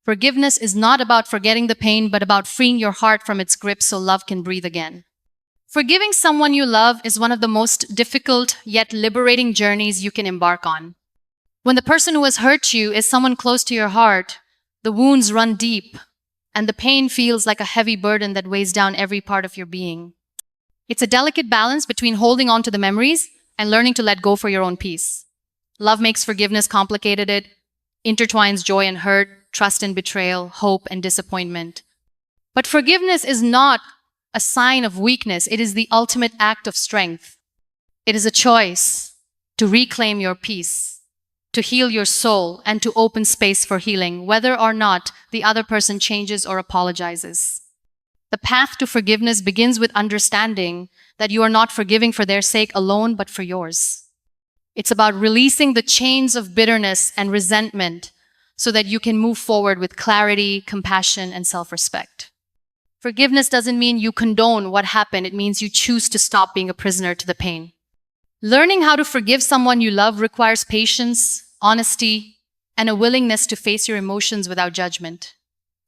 Forgiveness is not about forgetting the pain, but about freeing your heart from its grip so love can breathe again. Forgiving someone you love is one of the most difficult yet liberating journeys you can embark on. When the person who has hurt you is someone close to your heart, the wounds run deep, and the pain feels like a heavy burden that weighs down every part of your being. It's a delicate balance between holding on to the memories and learning to let go for your own peace. Love makes forgiveness complicated. It intertwines joy and hurt, trust and betrayal, hope and disappointment. But forgiveness is not a sign of weakness. It is the ultimate act of strength. It is a choice to reclaim your peace, to heal your soul, and to open space for healing, whether or not the other person changes or apologizes. The path to forgiveness begins with understanding that you are not forgiving for their sake alone, but for yours. It's about releasing the chains of bitterness and resentment so that you can move forward with clarity, compassion, and self-respect. Forgiveness doesn't mean you condone what happened. It means you choose to stop being a prisoner to the pain. Learning how to forgive someone you love requires patience, honesty, and a willingness to face your emotions without judgment.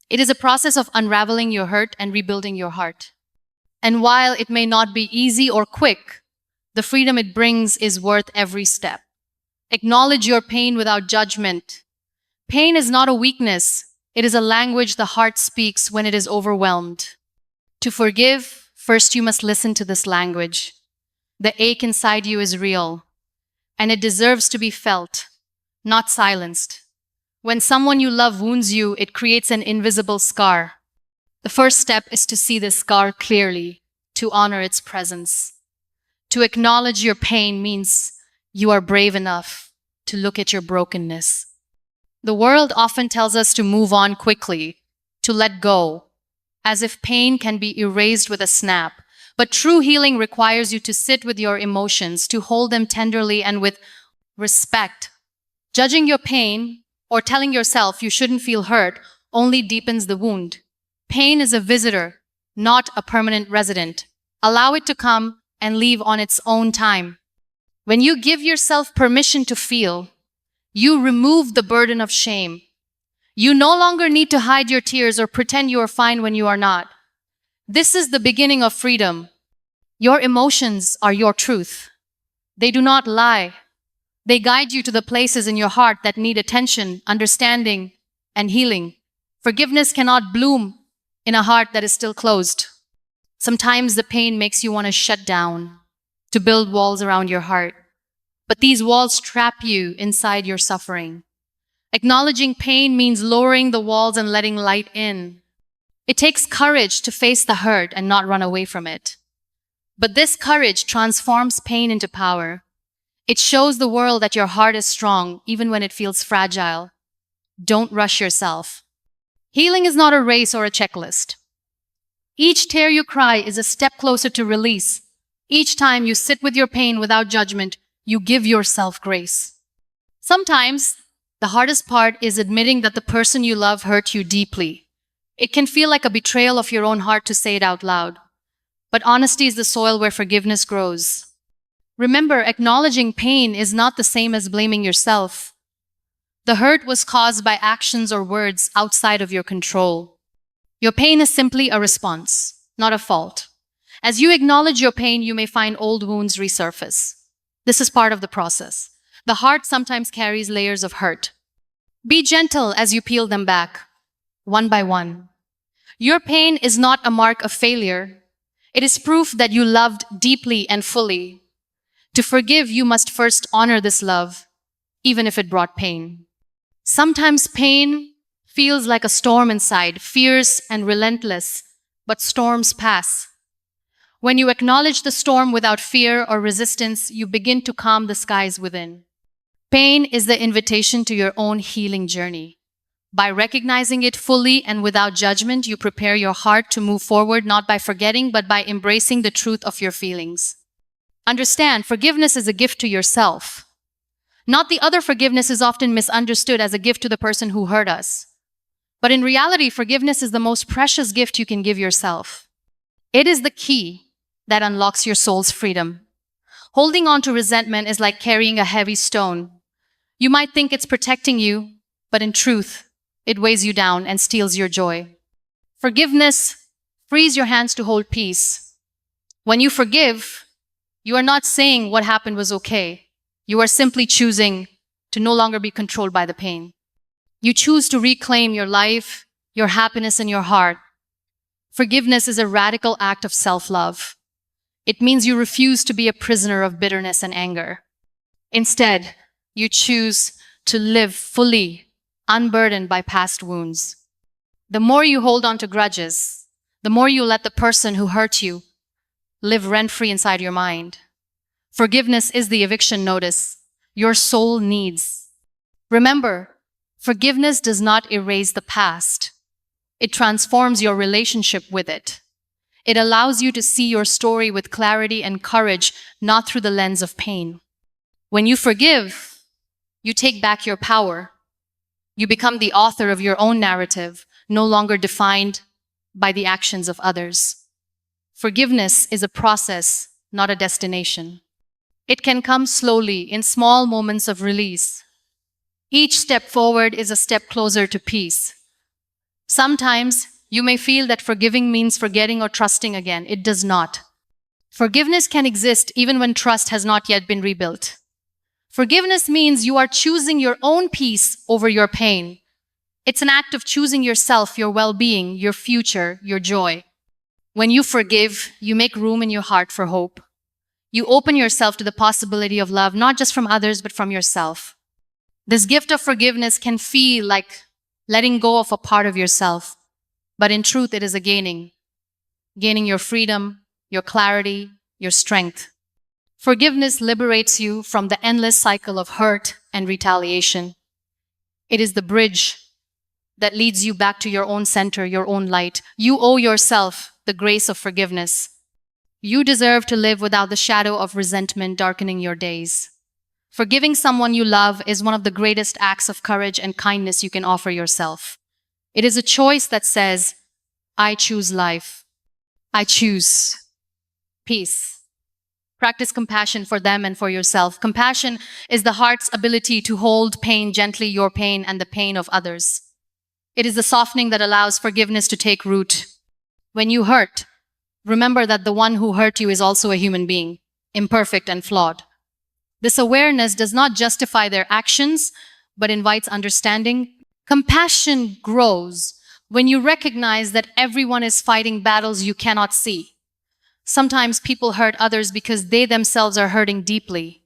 It is a process of unraveling your hurt and rebuilding your heart. And while it may not be easy or quick, the freedom it brings is worth every step. Acknowledge your pain without judgment. Pain is not a weakness. It is a language the heart speaks when it is overwhelmed. To forgive, first you must listen to this language. The ache inside you is real, and it deserves to be felt, not silenced. When someone you love wounds you, it creates an invisible scar. The first step is to see this scar clearly, to honor its presence. To acknowledge your pain means you are brave enough to look at your brokenness. The world often tells us to move on quickly, to let go, as if pain can be erased with a snap. But true healing requires you to sit with your emotions, to hold them tenderly and with respect. Judging your pain or telling yourself you shouldn't feel hurt only deepens the wound. Pain is a visitor, not a permanent resident. Allow it to come and leave on its own time. When you give yourself permission to feel, you remove the burden of shame. You no longer need to hide your tears or pretend you are fine when you are not. This is the beginning of freedom. Your emotions are your truth. They do not lie. They guide you to the places in your heart that need attention, understanding, and healing. Forgiveness cannot bloom in a heart that is still closed. Sometimes the pain makes you want to shut down, to build walls around your heart. But these walls trap you inside your suffering. Acknowledging pain means lowering the walls and letting light in. It takes courage to face the hurt and not run away from it. But this courage transforms pain into power. It shows the world that your heart is strong even when it feels fragile. Don't rush yourself. Healing is not a race or a checklist. Each tear you cry is a step closer to release. Each time you sit with your pain without judgment, you give yourself grace. Sometimes, the hardest part is admitting that the person you love hurt you deeply. It can feel like a betrayal of your own heart to say it out loud. But honesty is the soil where forgiveness grows. Remember, acknowledging pain is not the same as blaming yourself. The hurt was caused by actions or words outside of your control. Your pain is simply a response, not a fault. As you acknowledge your pain, you may find old wounds resurface. This is part of the process. The heart sometimes carries layers of hurt. Be gentle as you peel them back, one by one. Your pain is not a mark of failure. It is proof that you loved deeply and fully. To forgive, you must first honor this love, even if it brought pain. Sometimes pain feels like a storm inside, fierce and relentless, but storms pass. When you acknowledge the storm without fear or resistance, you begin to calm the skies within. Pain is the invitation to your own healing journey. By recognizing it fully and without judgment, you prepare your heart to move forward not by forgetting, but by embracing the truth of your feelings. Understand, forgiveness is a gift to yourself. Not the other. Forgiveness is often misunderstood as a gift to the person who hurt us. But in reality, forgiveness is the most precious gift you can give yourself. It is the key that unlocks your soul's freedom. Holding on to resentment is like carrying a heavy stone. You might think it's protecting you, but in truth, It weighs you down and steals your joy. Forgiveness frees your hands to hold peace. When you forgive, you are not saying what happened was okay. You are simply choosing to no longer be controlled by the pain. You choose to reclaim your life, your happiness, and your heart. Forgiveness is a radical act of self-love. It means you refuse to be a prisoner of bitterness and anger. Instead, you choose to live fully, unburdened by past wounds. The more you hold on to grudges, the more you let the person who hurt you live rent-free inside your mind. Forgiveness is the eviction notice your soul needs. Remember, forgiveness does not erase the past. It transforms your relationship with it. It allows you to see your story with clarity and courage, not through the lens of pain. When you forgive, you take back your power. You become the author of your own narrative, no longer defined by the actions of others. Forgiveness is a process, not a destination. It can come slowly in small moments of release. Each step forward is a step closer to peace. Sometimes you may feel that forgiving means forgetting or trusting again. It does not. Forgiveness can exist even when trust has not yet been rebuilt. Forgiveness means you are choosing your own peace over your pain. It's an act of choosing yourself, your well-being, your future, your joy. When you forgive, you make room in your heart for hope. You open yourself to the possibility of love, not just from others, but from yourself. This gift of forgiveness can feel like letting go of a part of yourself, but in truth, it is a gaining your freedom, your clarity, your strength. Forgiveness liberates you from the endless cycle of hurt and retaliation. It is the bridge that leads you back to your own center, your own light. You owe yourself the grace of forgiveness. You deserve to live without the shadow of resentment darkening your days. Forgiving someone you love is one of the greatest acts of courage and kindness you can offer yourself. It is a choice that says, I choose life. I choose peace. Practice compassion for them and for yourself. Compassion is the heart's ability to hold pain gently, your pain and the pain of others. It is the softening that allows forgiveness to take root. When you hurt, remember that the one who hurt you is also a human being, imperfect and flawed. This awareness does not justify their actions, but invites understanding. Compassion grows when you recognize that everyone is fighting battles you cannot see. Sometimes people hurt others because they themselves are hurting deeply.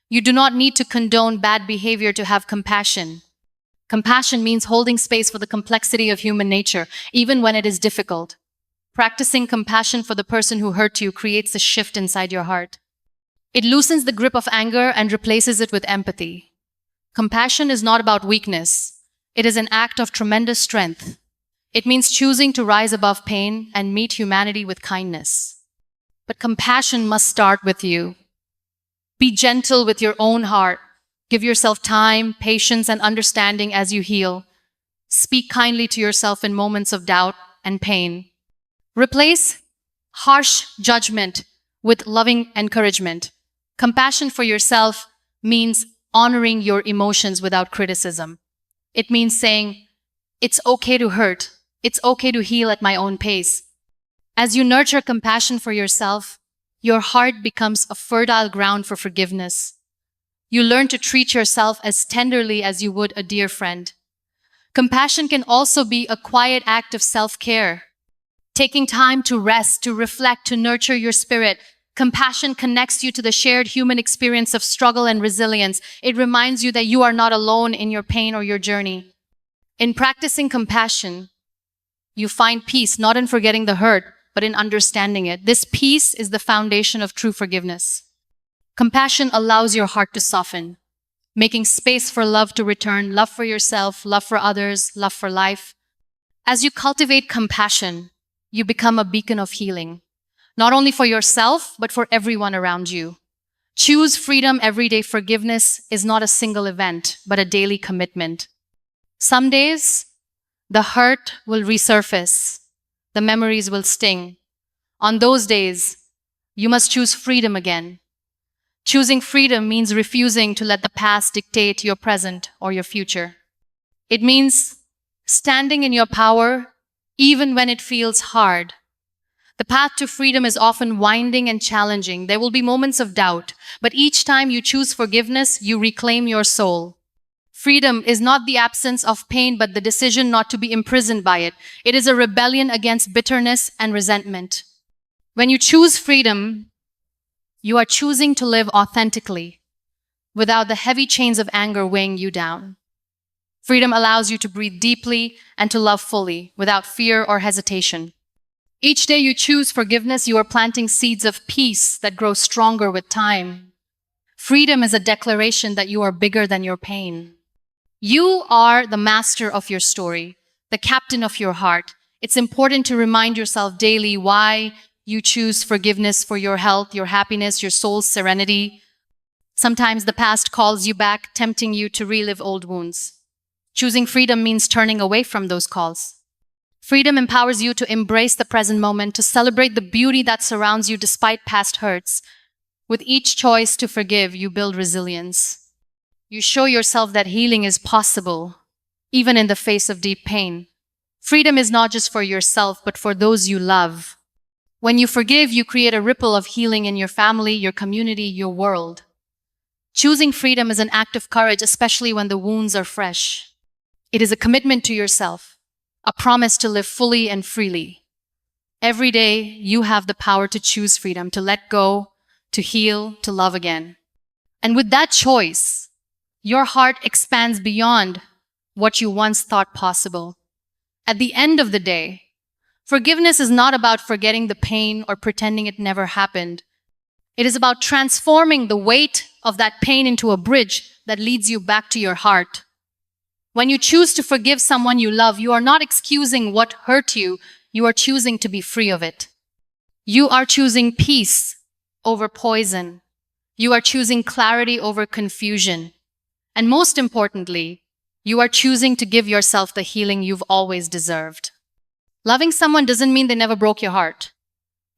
You do not need to condone bad behavior to have compassion. Compassion means holding space for the complexity of human nature, even when it is difficult. Practicing compassion for the person who hurt you creates a shift inside your heart. It loosens the grip of anger and replaces it with empathy. Compassion is not about weakness. It is an act of tremendous strength. It means choosing to rise above pain and meet humanity with kindness. But compassion must start with you. Be gentle with your own heart. Give yourself time, patience, and understanding as you heal. Speak kindly to yourself in moments of doubt and pain. Replace harsh judgment with loving encouragement. Compassion for yourself means honoring your emotions without criticism. It means saying, it's okay to hurt. It's okay to heal at my own pace. As you nurture compassion for yourself, your heart becomes a fertile ground for forgiveness. You learn to treat yourself as tenderly as you would a dear friend. Compassion can also be a quiet act of self-care. Taking time to rest, to reflect, to nurture your spirit. Compassion connects you to the shared human experience of struggle and resilience. It reminds you that you are not alone in your pain or your journey. In practicing compassion, you find peace not in forgetting the hurt, but in understanding it. This peace is the foundation of true forgiveness. Compassion allows your heart to soften, making space for love to return, love for yourself, love for others, love for life. As you cultivate compassion, you become a beacon of healing, not only for yourself, but for everyone around you. Choose freedom every day. Forgiveness is not a single event, but a daily commitment. Some days, the hurt will resurface. The memories will sting. On those days, you must choose freedom again. Choosing freedom means refusing to let the past dictate your present or your future. It means standing in your power, even when it feels hard. The path to freedom is often winding and challenging. There will be moments of doubt, but each time you choose forgiveness, you reclaim your soul. Freedom is not the absence of pain, but the decision not to be imprisoned by it. It is a rebellion against bitterness and resentment. When you choose freedom, you are choosing to live authentically, without the heavy chains of anger weighing you down. Freedom allows you to breathe deeply and to love fully, without fear or hesitation. Each day you choose forgiveness, you are planting seeds of peace that grow stronger with time. Freedom is a declaration that you are bigger than your pain. You are the master of your story, the captain of your heart. It's important to remind yourself daily why you choose forgiveness for your health, your happiness, your soul's serenity. Sometimes the past calls you back, tempting you to relive old wounds. Choosing freedom means turning away from those calls. Freedom empowers you to embrace the present moment, to celebrate the beauty that surrounds you despite past hurts. With each choice to forgive, you build resilience. You show yourself that healing is possible, even in the face of deep pain. Freedom is not just for yourself, but for those you love. When you forgive, you create a ripple of healing in your family, your community, your world. Choosing freedom is an act of courage, especially when the wounds are fresh. It is a commitment to yourself, a promise to live fully and freely. Every day, you have the power to choose freedom, to let go, to heal, to love again. And with that choice, your heart expands beyond what you once thought possible. At the end of the day, forgiveness is not about forgetting the pain or pretending it never happened. It is about transforming the weight of that pain into a bridge that leads you back to your heart. When you choose to forgive someone you love, you are not excusing what hurt you, you are choosing to be free of it. You are choosing peace over poison. You are choosing clarity over confusion. And most importantly, you are choosing to give yourself the healing you've always deserved. Loving someone doesn't mean they never broke your heart.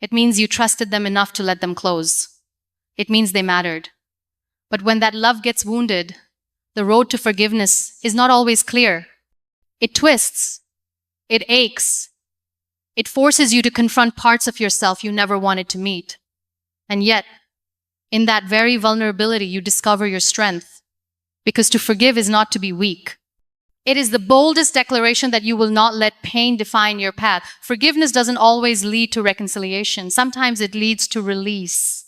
It means you trusted them enough to let them close. It means they mattered. But when that love gets wounded, the road to forgiveness is not always clear. It twists. It aches. It forces you to confront parts of yourself you never wanted to meet. And yet, in that very vulnerability, you discover your strength. Because to forgive is not to be weak. It is the boldest declaration that you will not let pain define your path. Forgiveness doesn't always lead to reconciliation. Sometimes it leads to release.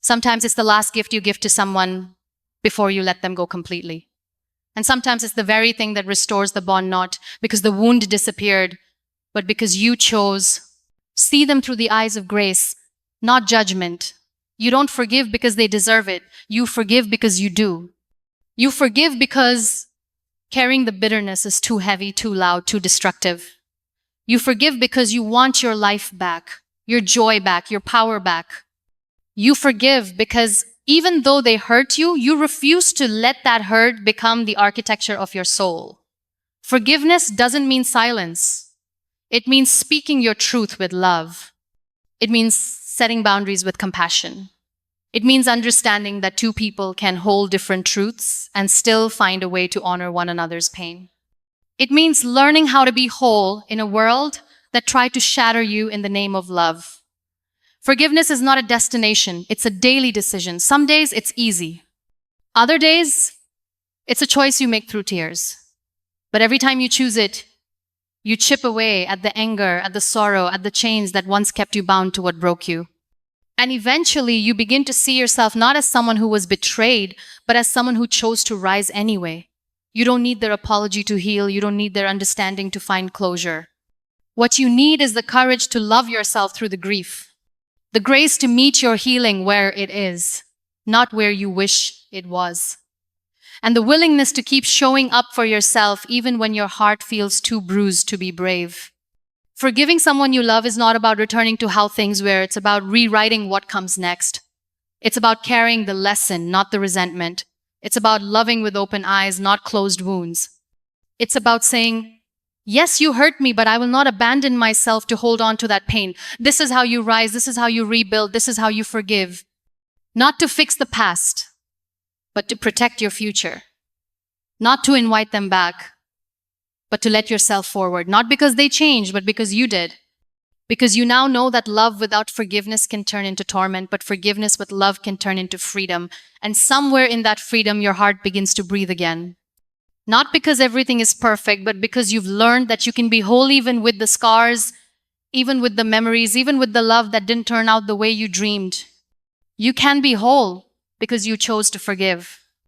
Sometimes it's the last gift you give to someone before you let them go completely. And sometimes it's the very thing that restores the bond, not because the wound disappeared, but because you chose. See them through the eyes of grace, not judgment. You don't forgive because they deserve it. You forgive because you do. You forgive because carrying the bitterness is too heavy, too loud, too destructive. You forgive because you want your life back, your joy back, your power back. You forgive because even though they hurt you, you refuse to let that hurt become the architecture of your soul. Forgiveness doesn't mean silence. It means speaking your truth with love. It means setting boundaries with compassion. It means understanding that two people can hold different truths and still find a way to honor one another's pain. It means learning how to be whole in a world that tried to shatter you in the name of love. Forgiveness is not a destination, it's a daily decision. Some days it's easy. Other days, it's a choice you make through tears. But every time you choose it, you chip away at the anger, at the sorrow, at the chains that once kept you bound to what broke you. And eventually, you begin to see yourself not as someone who was betrayed, but as someone who chose to rise anyway. You don't need their apology to heal. You don't need their understanding to find closure. What you need is the courage to love yourself through the grief. The grace to meet your healing where it is, not where you wish it was. And the willingness to keep showing up for yourself even when your heart feels too bruised to be brave. Forgiving someone you love is not about returning to how things were. It's about rewriting what comes next. It's about carrying the lesson, not the resentment. It's about loving with open eyes, not closed wounds. It's about saying, yes, you hurt me, but I will not abandon myself to hold on to that pain. This is how you rise. This is how you rebuild. This is how you forgive. Not to fix the past, but to protect your future. Not to invite them back, but to let yourself forward. Not because they changed, but because you did. Because you now know that love without forgiveness can turn into torment, but forgiveness with love can turn into freedom. And somewhere in that freedom, your heart begins to breathe again. Not because everything is perfect, but because you've learned that you can be whole even with the scars, even with the memories, even with the love that didn't turn out the way you dreamed. You can be whole because you chose to forgive.